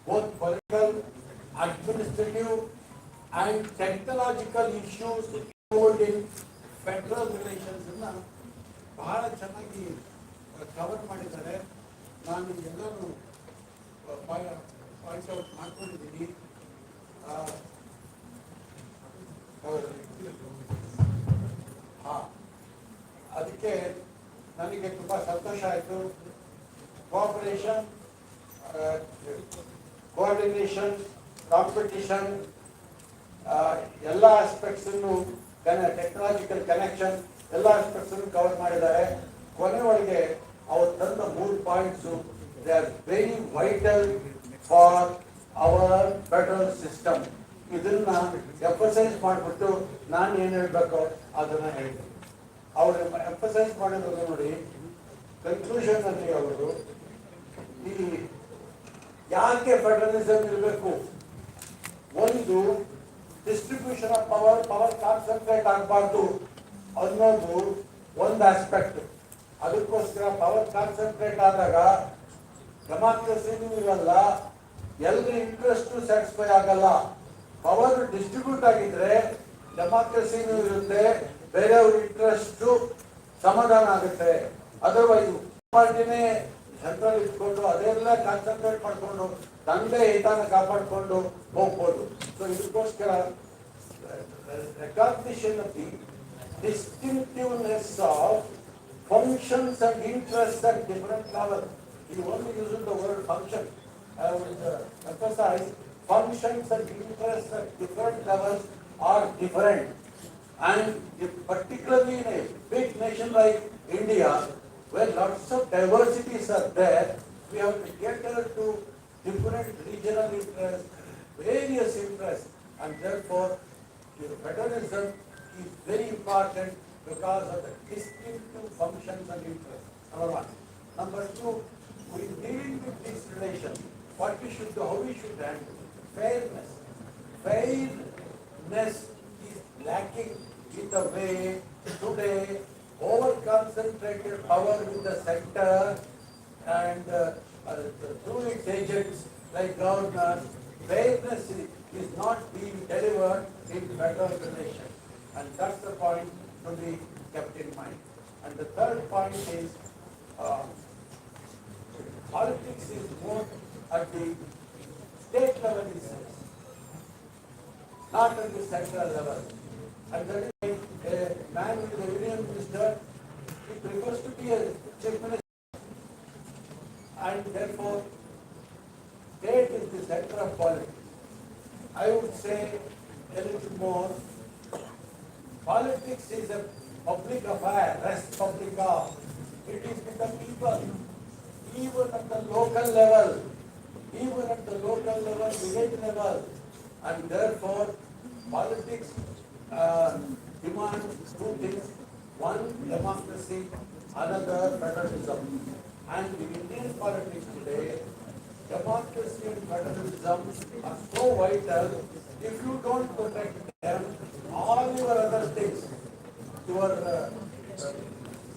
Both political, administrative and technological issues in federal relations ಅನ್ನ ಬಹಳ ಚೆನ್ನಾಗಿ cover ಮಾಡಿದ್ದಾರೆ. ನಾನು ಎಲ್ಲರೂ point out ಮಾಡ್ಕೊಂಡಿದ್ದೀನಿ. ಅದಕ್ಕೆ ನನಗೆ ತುಂಬ ಸಂತೋಷ ಆಯಿತು. ಕೋಆಪರೇಷನ್, ಕೋಆರ್ಡಿನೇಷನ್, ಕಾಂಪಿಟಿಷನ್, ಎಲ್ಲ ಆಸ್ಪೆಕ್ಟ್ಸನ್ನು, ಟೆಕ್ನಾಲಜಿಕಲ್ ಕನೆಕ್ಷನ್, ಎಲ್ಲ ಆಸ್ಪೆಕ್ಟ್ಸನ್ನು ಕವರ್ ಮಾಡಿದ್ದಾರೆ. ಕೊನೆವರೆಗೆ ಅವ್ರು ತಂದ 3 points they are very vital for our federal system. ಇದನ್ನ ಎಂಫಸೈಸ್ ಮಾಡಿಬಿಟ್ಟು ನಾನು ಏನು ಹೇಳಬೇಕೋ ಅದನ್ನ ಹೇಳ್ತೀನಿ. ಅವರು ಎಂಫಸೈಸ್ ಮಾಡಿರೋದು ನೋಡಿ, ಕನ್ಕ್ಲೂಷನ್ ಅಲ್ಲಿ ಅವರು ಈ ಯಾಕೆ ಫೆಡರಲಿಸಮ್ ಇರಬೇಕು, ಒಂದು ಡಿಸ್ಟ್ರಿಬ್ಯೂಷನ್ ಆಫ್ ಪವರ್ ಕಾನ್ಸಂಟ್ರೇಟ್ ಆಗಬಾರ್ದು ಅನ್ನೋದು ಒಂದು ಆಸ್ಪೆಕ್ಟ್. ಅದಕ್ಕೋಸ್ಕರ ಪವರ್ ಕಾನ್ಸಂಟ್ರೇಟ್ ಆದಾಗ ಡೆಮಾಕ್ರಸಿನೂ ಇರಲ್ಲ, ಎಲ್ಲರ ಇಂಟ್ರೆಸ್ಟ್ ಸ್ಯಾಟಿಸ್ಫೈ ಆಗಲ್ಲ. ಪವರ್ ಡಿಸ್ಟ್ರಿಬ್ಯೂಟ್ ಆಗಿದ್ರೆ ಡೆಮಾಕ್ರಸಿನೂ ಇರುತ್ತೆ, ಬೇರೆಯವ್ರ ಇಂಟ್ರೆಸ್ಟ್ ಸಮಾಧಾನ ಆಗುತ್ತೆ. ಅದರ್ವೈಸ್ ಪಾರ್ಟಿನೇ ಸೆಂಟ್ರಲ್ ಇಟ್ಕೊಂಡು ಅದೆಲ್ಲ ಕಾನ್ಸಂಟ್ರೇಟ್ ಮಾಡಿಕೊಂಡು ತಂದೆ ಹಿತಾನ ಕಾಪಾಡಿಕೊಂಡು ಹೋಗ್ಬೋದು. ಸೊ ಇದಕ್ಕೋಸ್ಕರ recognition of the distinctiveness of functions and interests at different levels. You only use the word function. I would emphasize functions and interests at different levels are different. And particularly in a big nation like India, where lots of diversities are there, we have to cater to different regional interests, various interests, and therefore federalism is very important because of the distinctive functions and interests. Number one. Number two, we dealing with this relation, what we should do, how we should handle fairness. Fairness is lacking in the way today over-concentrated power in the sector and through its agents like governors, fairness is not being delivered in federal relations. And that's the point to be kept in mind. And the third point is politics is more at the state level itself, not at the central level. And that is a man who is a union minister, he prefers to be a chief minister. And therefore, state is the center of politics. I would say a little more, politics is a public affair, res publica. It is with the people, even at the local level, village level. And therefore, politics demands two things. One, democracy, another, federalism. And in Indian politics today, democracy and federalism are so vital. If you don't protect them, all your other things, your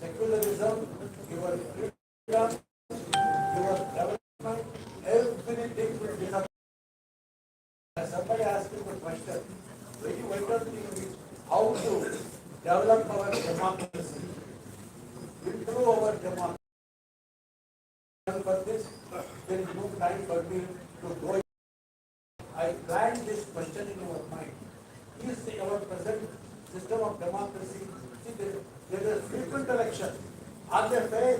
secularism, your freedom, your development, everything will disappear. Somebody asked me the question, very vital thing is how to develop our democracy, improve our democracy. For this, there is no time for me to go. I planned this question in your mind. Is our present system of democracy, see there is frequent election. Are they fair?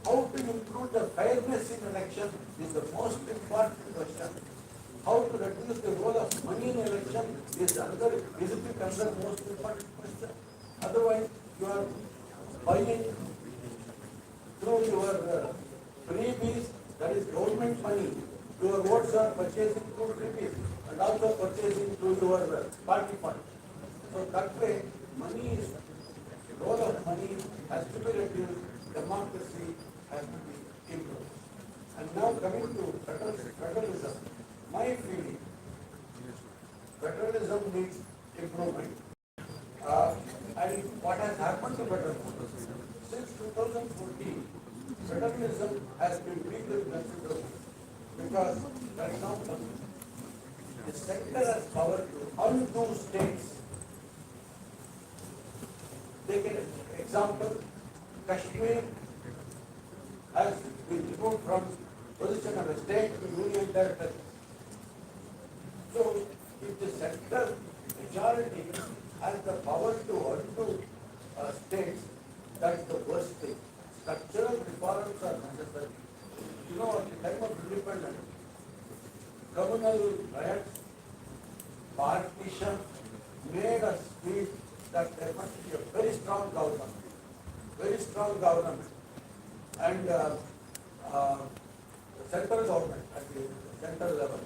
How to improve the fairness in election is the most important question. How to reduce the role of money in election is another most important question. Otherwise, you are buying through your freebies, that is government money. Your votes are purchasing through freebies and also purchasing through your party fund. So that way, role of money has to be reduced, democracy has to be improved. And now coming to federalism, my feeling, federalism needs improvement. And what has happened to federalism? Since 2014, federalism has been weakened considerably because, for example, the sector has power to undo states. Take an example, Kashmir has been removed from position of a state to union territory. So, if the sector majority has the power to undo states, that's the worst thing. Structural reforms are necessary. You know, at the time of independence, communal riots, partition made us feel that there must be a very strong government, and central government at the central level.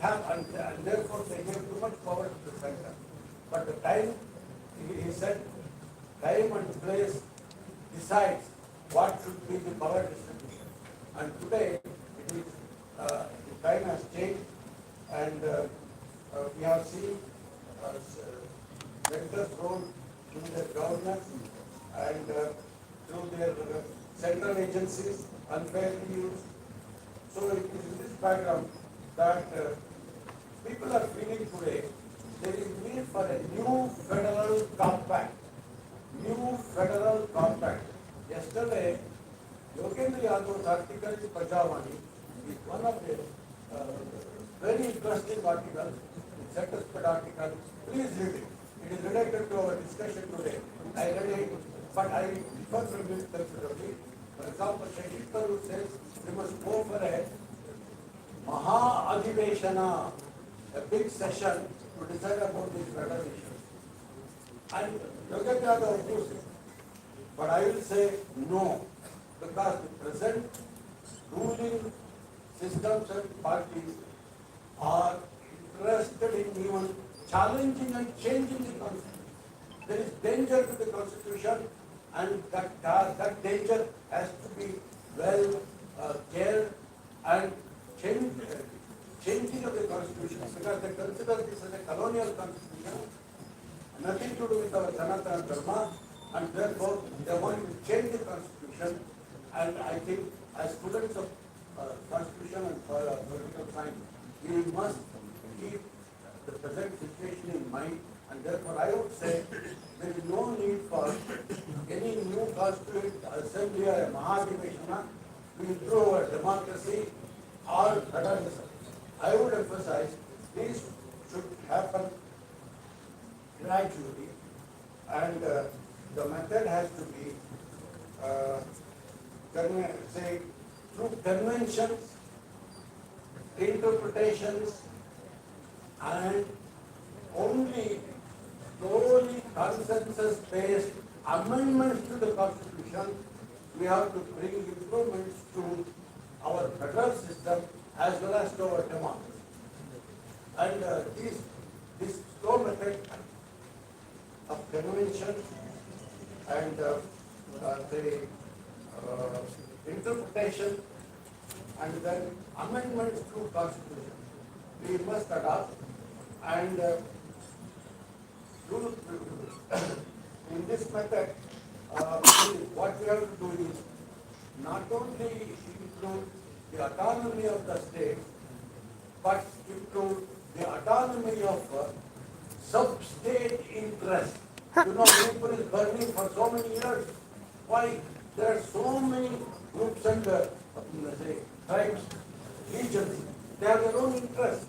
And therefore they gave too much power to the center. But the time, he said, time and place decides what should be the power distribution. And today, it is, the time has changed, and we have seen centers role through their governance and through their central agencies unfairly used. So it is in this background that people are feeling today there is need for a new federal compact. Yesterday, Yogendra Yadav's article in Prajavani is one of the very interesting articles, set-aside article. Please read it. It is related to our discussion today. I read it, but I differ from it considerably. For example, Shahid Karu says we must go for a Maha Adhiveshana, a big session to decide about these federal issues. And Yogendra Yadav opposed it. But I will say no, because the present ruling systems and parties are interested in even challenging and changing the constitution. There is danger to the constitution, and that danger has to be well cared and changing of the constitution, because they consider this as a colonial constitution, nothing to do with our Sanatana Dharma, and therefore they want to change the constitution. And I think as students of constitution and political science, we must keep the present situation in mind, and therefore I would say there is no need for any new constituent assembly or a Mahadiveshana to improve our democracy or federalism. I would emphasize this should happen gradually, and the method has to be say through conventions, interpretations, and only slowly consensus-based amendments to the constitution. We have to bring improvements to our federal system as well as to our democracy. And this slow method of convention and the interpretation and then amendments to constitution we must adopt, and in this method what we have to do is not only include the autonomy of the state, but include the autonomy of sub-state interest. You know, people is burning for so many years. Why? There are so many groups and say, tribes, regions. They have their own interests,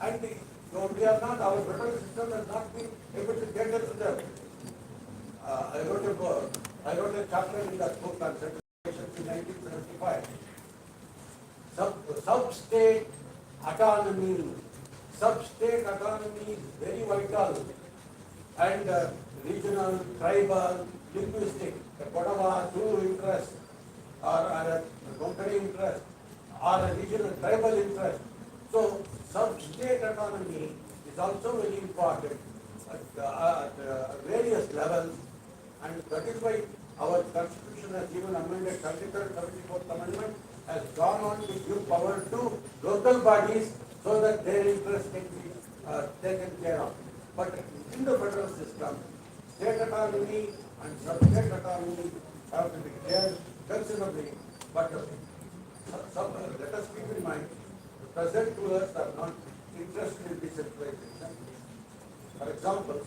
and we are not. Our federal system has not been able to cater to them. I wrote a chapter in that book on separation in 1975. Sub-state autonomy. Sub-state autonomy is very vital, and regional, tribal, linguistic, a Kodava, Zulu interest, or a Konkani interest, or a regional tribal interest. So, sub-state autonomy is also very important at various levels, and that is why our constitution has even amended 33rd, 34th Amendment has gone on to give power to local bodies so that their interests can be taken care of. But in the federal system, state autonomy and sub-state autonomy have to be shared considerably. But let us keep in mind, the present rulers are not interested in decentralization. For example,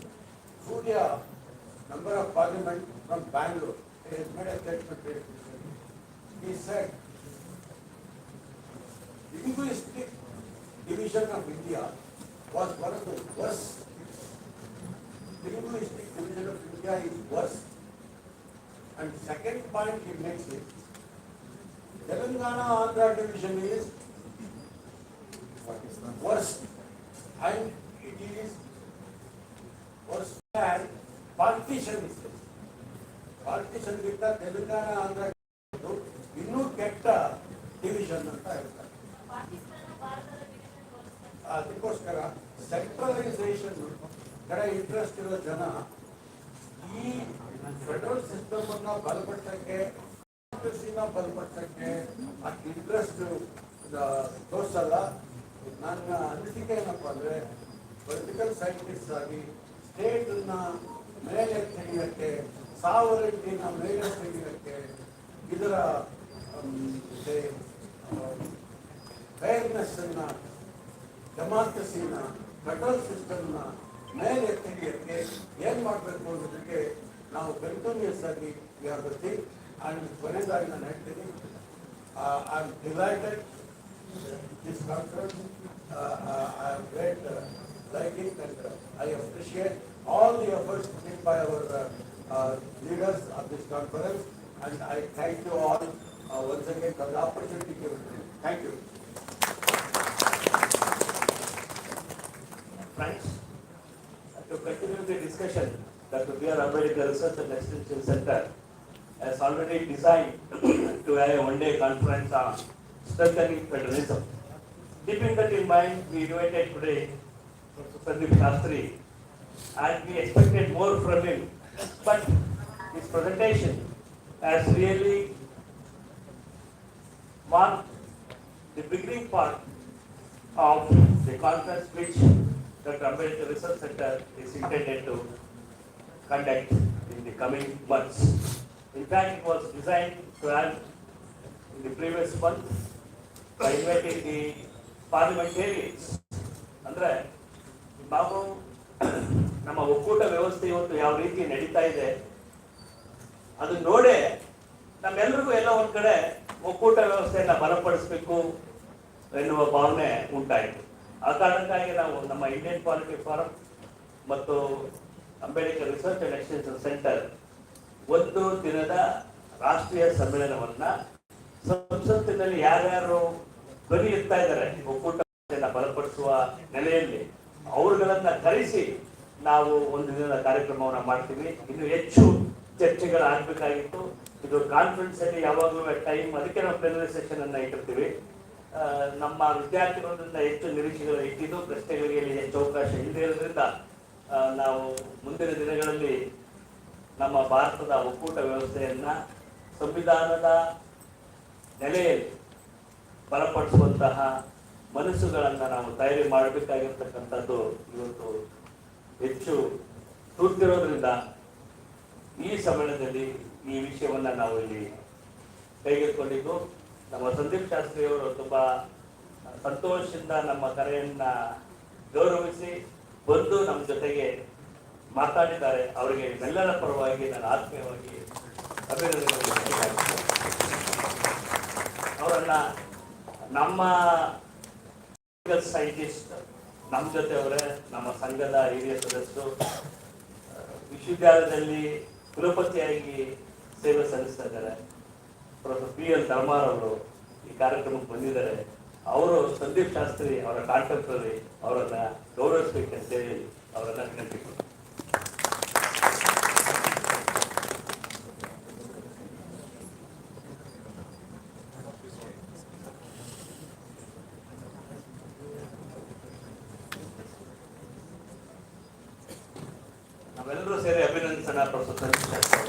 Surya, member of parliament from Bangalore, he has made a statement recently. He said, linguistic division of India was one of the worst. Linguistic division of India is worse. And second point he makes it, Telangana Andhra division is worse, and it is worse than partition is. Partition with the Telangana Andhra ಇನ್ನೂ ಕೆಟ್ಟ division ಅಂತ ಹೇಳ್ತಾರೆ. ಅದಕ್ಕೋಸ್ಕರ centralisation ಕಡೆ interest ಇರೋ ಜನ ಈ federal system ಅನ್ನ ಬಲಪಡಿಸಕ್ಕೆ, ಡೆಮೋಕ್ರಸಿನ ಬಲಪಡಿಸಕ್ಕೆ ಅಷ್ಟು ಇಂಟ್ರೆಸ್ಟ್ ತೋರಿಸಲ್ಲ. ನನ್ನ ಅನಿಸಿಕೆ ಏನಪ್ಪ ಅಂದ್ರೆ, ಪೊಲಿಟಿಕಲ್ ಸೈಂಟಿಸ್ಟ್ ಆಗಿ ಸ್ಟೇಟ್ನ ಮೇಲೆ ತೆಗೆಯಕ್ಕೆ, ಸಾವರಿಟಿನ ಮೇಲೆ ತೆಗೆಯಕ್ಕೆ, ಇದರ ಫೇರ್ನೆಸ್ ಅನ್ನ, ಡೆಮಾಕ್ರಸಿನ, ಫೆಡರಲ್ ಸಿಸ್ಟಮ್ನ ಮೇಲೆ ತೆಗೆಯಕ್ಕೆ ಏನ್ ಮಾಡಬೇಕು ಅನ್ನೋದಕ್ಕೆ ನಾವು ಕಂಟಿನ್ಯೂಸ್ ಆಗಿ we are the thing. And ಕೊನೆಯದಾಗಿ ನಾನು ಹೇಳ್ತೀನಿ, I am delighted this conference. I am great liking and I appreciate all the efforts made by our leaders of this conference, and I thank you all once again for the opportunity given to me. Thank you. Friends, to continue the discussion, Dr. B.R. Ambedkar Research and Extension Center has already designed to have a one-day conference on strengthening federalism. Keeping that in mind, we invited today Professor Sandeep Shastri, and we expected more from him. But his presentation has really marked the beginning part of the conference which Dr. Ambedkar Research Center is intended to conduct in the coming months. In fact, it was designed to have in the previous month by inviting the parliamentarians. ಅಂದ್ರೆ ನಾವು ನಮ್ಮ ಒಕ್ಕೂಟ ವ್ಯವಸ್ಥೆ ಇವತ್ತು ಯಾವ ರೀತಿ ನಡೀತಾ ಇದೆ ಅದು ನೋಡೇ ನಮ್ಮೆಲ್ಲರಿಗೂ ಎಲ್ಲ ಒಂದ್ ಕಡೆ ಒಕ್ಕೂಟ ವ್ಯವಸ್ಥೆಯನ್ನ ಬಲಪಡಿಸಬೇಕು ಎನ್ನುವ ಭಾವನೆ ಉಂಟಾಯಿತು. ಆ ಕಾರಣಕ್ಕಾಗಿ ನಾವು ನಮ್ಮ ಇಂಡಿಯನ್ ಪಾಲಿಟಿ ಫಾರಂ ಮತ್ತು Ambedkar research and extension centre ಒಂದು ದಿನದ ರಾಷ್ಟ್ರೀಯ ಸಮ್ಮೇಳನವನ್ನ ಸಂಸತ್ತಿನಲ್ಲಿ ಯಾರ್ಯಾರು ಧ್ವನಿ ಇರ್ತಾ ಇದ್ದಾರೆ ಒಕ್ಕೂಟವನ್ನ ಬಲಪಡಿಸುವ ನೆಲೆಯಲ್ಲಿ ಅವರುಗಳನ್ನ ಕರೆಸಿ ನಾವು ಒಂದು ದಿನದ ಕಾರ್ಯಕ್ರಮವನ್ನ ಮಾಡ್ತೀವಿ. ಇನ್ನು ಹೆಚ್ಚು ಚರ್ಚೆಗಳಾಗಬೇಕಾಗಿತ್ತು. ಇದು ಕಾನ್ಫರೆನ್ಸ್ ಅಲ್ಲಿ ಯಾವಾಗಲೂ ಟೈಮ್, ಅದಕ್ಕೆ ನಾವು ಪ್ಲೆನರಿ ಸೆಷನ್ ಅನ್ನ ಇಟ್ಟಿರ್ತೀವಿ. ನಮ್ಮ ವಿದ್ಯಾರ್ಥಿಗಳಿಂದ ಹೆಚ್ಚು ನಿರೀಕ್ಷೆಗಳು ಇಟ್ಟಿದ್ದು, ಪ್ರಶ್ನೆಗಳಿಗೆ ಹೆಚ್ಚು ಅವಕಾಶ ಇಲ್ಲದೆ ಇರೋದ್ರಿಂದ ನಾವು ಮುಂದಿನ ದಿನಗಳಲ್ಲಿ ನಮ್ಮ ಭಾರತದ ಒಕ್ಕೂಟ ವ್ಯವಸ್ಥೆಯನ್ನ ಸಂವಿಧಾನದ ನೆಲೆಯಲ್ಲಿ ಬಲಪಡಿಸುವಂತಹ ಮನಸ್ಸುಗಳನ್ನ ನಾವು ತಯಾರಿ ಮಾಡಬೇಕಾಗಿರ್ತಕ್ಕಂಥದ್ದು ಇವತ್ತು ಹೆಚ್ಚು ತುರ್ತಿರೋದ್ರಿಂದ ಈ ಸಮ್ಮೇಳನದಲ್ಲಿ ಈ ವಿಷಯವನ್ನ ನಾವು ಇಲ್ಲಿ ಕೈಗೆತ್ತಿಕೊಂಡಿದ್ದು. ನಮ್ಮ ಸಂದೀಪ್ ಶಾಸ್ತ್ರಿಯವರು ತುಂಬಾ ಸಂತೋಷದಿಂದ ನಮ್ಮ ಕರೆಯನ್ನ ಗೌರವಿಸಿ ಬಂದು ನಮ್ಮ ಜೊತೆಗೆ ಮಾತಾಡಿದ್ದಾರೆ. ಅವರಿಗೆ ಎಲ್ಲರ ಪರವಾಗಿ ನಾನು ಆತ್ಮೀಯವಾಗಿ ಅಭಿನಂದನೆ. ಅವರನ್ನ ನಮ್ಮ ಸೈಂಟಿಸ್ಟ್ ನಮ್ಮ ಜೊತೆ ಅವರೇ, ನಮ್ಮ ಸಂಘದ ಹಿರಿಯ ಸದಸ್ಯರು, ವಿಶ್ವವಿದ್ಯಾಲಯದಲ್ಲಿ ಕುಲಪತಿಯಾಗಿ ಸೇವೆ ಸಲ್ಲಿಸ್ತಾ ಇದ್ದಾರೆ. ಪ್ರೊಫೆಸರ್ PL ಧರ್ಮಾರ್ ಅವರು ಈ ಕಾರ್ಯಕ್ರಮಕ್ಕೆ ಬಂದಿದ್ದಾರೆ. ಅವರು ಸಂದೀಪ್ ಶಾಸ್ತ್ರಿ ಅವರ ಕಾಂಟೆಂಪ್ರರಿ, ಅವರನ್ನ ಗೌರವಿಸಬೇಕಂತ ಹೇಳಿ ಅವರನ್ನ ವಿನಂತಿಸಿದರು. ನಾವೆಲ್ಲರೂ ಸೇರಿ ಅಭಿನಂದಿಸೋಣ ಪ್ರೊಫೆಸರ್ ಸಂದೀಪ್ ಶಾಸ್ತ್ರಿ.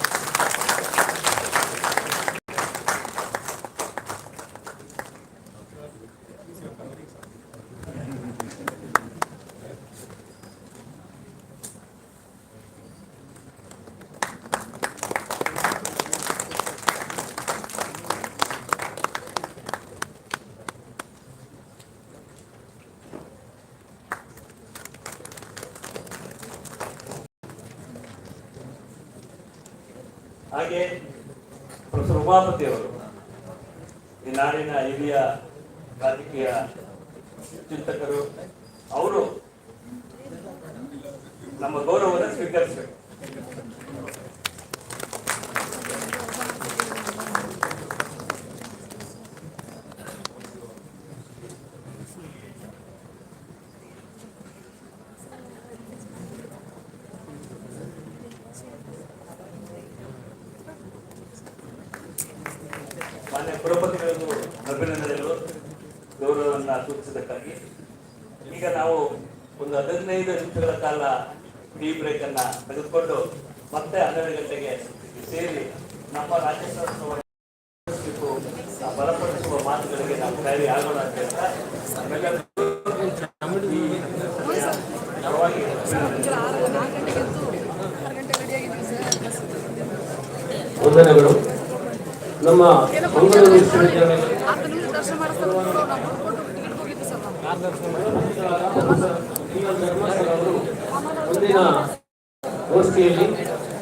ಹಾಗೆ ಪ್ರೊಫೆಸರ್ ಉಮಾಪತಿ ಅವರು ಈ ನಾಡಿನ ಹಿರಿಯ ರಾಜಕೀಯ ಚಿಂತಕರು, ಅವರು ನಮ್ಮ ಗೌರವವನ್ನು ಸ್ವೀಕರಿಸಬೇಕು. ಮಾನ್ಯ ಕುಲಪತಿಗಳಿಗೂ ಅಭಿನಂದನೆಗಳು, ಗೌರವವನ್ನು ಸೂಚಿಸಿದ್ದಕ್ಕಾಗಿ. ಈಗ ನಾವು ಒಂದು 15 ನಿಮಿಷಗಳ ಕಾಲ ಟೀ ಬ್ರೇಕ್ ಅನ್ನ ತೆಗೆದುಕೊಂಡು ಮತ್ತೆ 12 ಗಂಟೆಗೆ ಸೇರಿ ನಮ್ಮ ರಾಜ್ಯ ಸರ್ಕಾರವನ್ನು ಬಲಪಡಿಸುವ ಮಾತುಗಳಿಗೆ ನಾವು ತಯಾರಿ ಆಗೋಣ ಅಂತ ಹೇಳ್ತಾ ಪರವಾಗಿ ವಂದನೆಗಳು. ನಮ್ಮ ಮಂಗಳೂರು ವಿಶ್ವವಿದ್ಯಾಲಯ ಅವರು ಮುಂದಿನ ಗೋಷ್ಠಿಯಲ್ಲಿ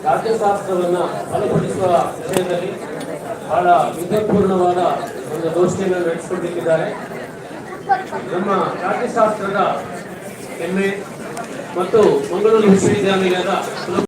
ರಾಜ್ಯಶಾಸ್ತ್ರವನ್ನು ಬಲಪಡಿಸುವ ವಿಷಯದಲ್ಲಿ ಬಹಳ ವಿದ್ವತ್ಪೂರ್ಣವಾದ ಒಂದು ಗೋಷ್ಠಿಯನ್ನು ನಡೆಸಿಕೊಂಡಿದ್ದಾರೆ. ನಮ್ಮ ರಾಜ್ಯಶಾಸ್ತ್ರದ ಹೆಮ್ಮೆ ಮತ್ತು ಮಂಗಳೂರು ವಿಶ್ವವಿದ್ಯಾಲಯದ